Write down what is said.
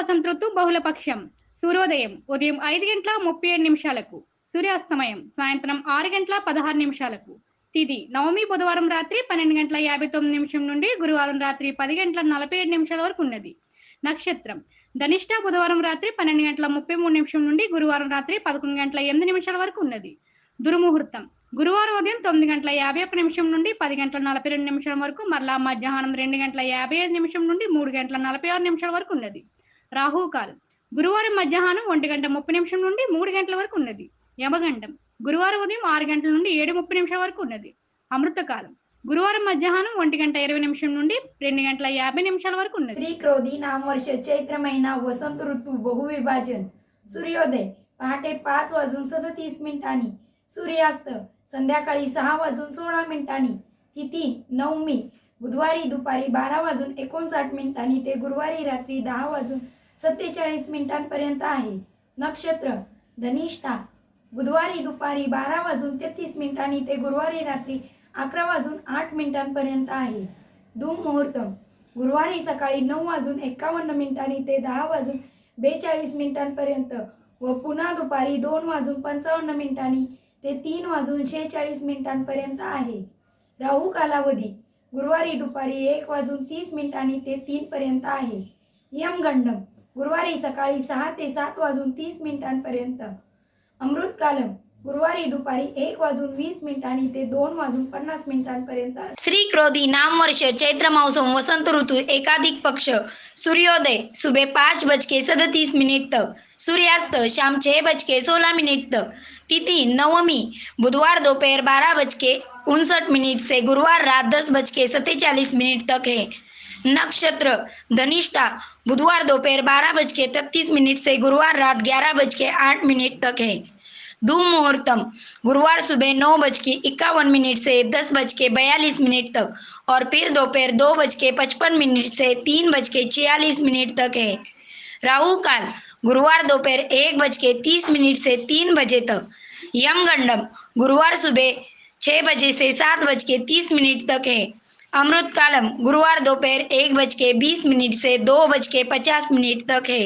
వసంత ఋతు బహుళపక్షం. సూర్యోదయం ఉదయం 5:37 సూర్యాస్తమయం సాయంత్రం 6:16 తిథి నవమి బుధవారం రాత్రి 12:59 నుండి గురువారం రాత్రి 10:47 వరకు ఉన్నది. నక్షత్రం ధనిష్ట బుధవారం రాత్రి 12:33 నుండి గురువారం రాత్రి 11:08 వరకు ఉన్నది. దుర్ముహూర్తం గురువారం ఉదయం 9:51 నుండి 10:42 వరకు, మరలా మధ్యాహ్నం 2:55 నుండి 3:46 వరకు ఉన్నది. రాహుకాలం గురువారం మధ్యాహ్నం 1:30 నుండి 3 గంటల వరకు ఉన్నది. యమగండం గురువారం ఉదయం 6 గంటల నుండి 7:30 వరకు ఉన్నది. అమృతకాలం గురువారం మధ్యాహ్నం 1:20 నుండి 2:50 వరకు ఉన్నది. श्री क्रोधी नामवर्ष चैत्र महिना वसंत ऋतू बहुविभाजन. सूर्योदय पहाटे 5:37 सूर्यास्त संध्याकाळी 6:16 तिथी नवमी बुधवारी दुपारी 12:59 ते गुरुवारी रात्री 10:47 पर्यंत आहे. नक्षत्र धनिष्ठा बुधवारी दुपारी 12:33 ते गुरुवारी रात्री 11:08 पर्यंत आहे. दुर्मुहूर्त गुरुवारी सकाळी 9:51 ते 10:42 पर्यंत व पुन्हा दुपारी 2:55 ते 3:46 पर्यंत आहे. राहू कालावधी गुरुवारी दुपारी 1:30 ते 3 पर्यंत आहे. यमगंडम गुरुवारी सकाळी 6 ते 7:30 पर्यंत. अमृतकालम गुरुवारी दुपारी 1:20 ते 2:50 पर्यंत. श्री क्रोधी नामवर्ष चैत्र मौसम वसंत ऋतु एकाधिक पक्ष. सूर्योदय सुबह 5:37 तक, सूर्यास्त शाम 6:16 तक, तिथि नवमी बुधवार दोपहर 12:59 से गुरुवार रात 10:47 तक है. नक्षत्र धनिष्ठा बुधवार दोपहर 12:33 से गुरुवार रात 11:08 तक है. दुर्मुहूर्तम गुरुवार सुबह 9:51 से 10:42 तक और फिर दोपहर 2:55 से 3:46 तक है. राहु काल गुरुवार दोपहर 1:30 से 3 बजे तक. यमगंडम गुरुवार सुबह 6 बजे से 7:30 तक है. अमृतकालम गुरुवार दोपहर 1:20 से 2:50 तक है.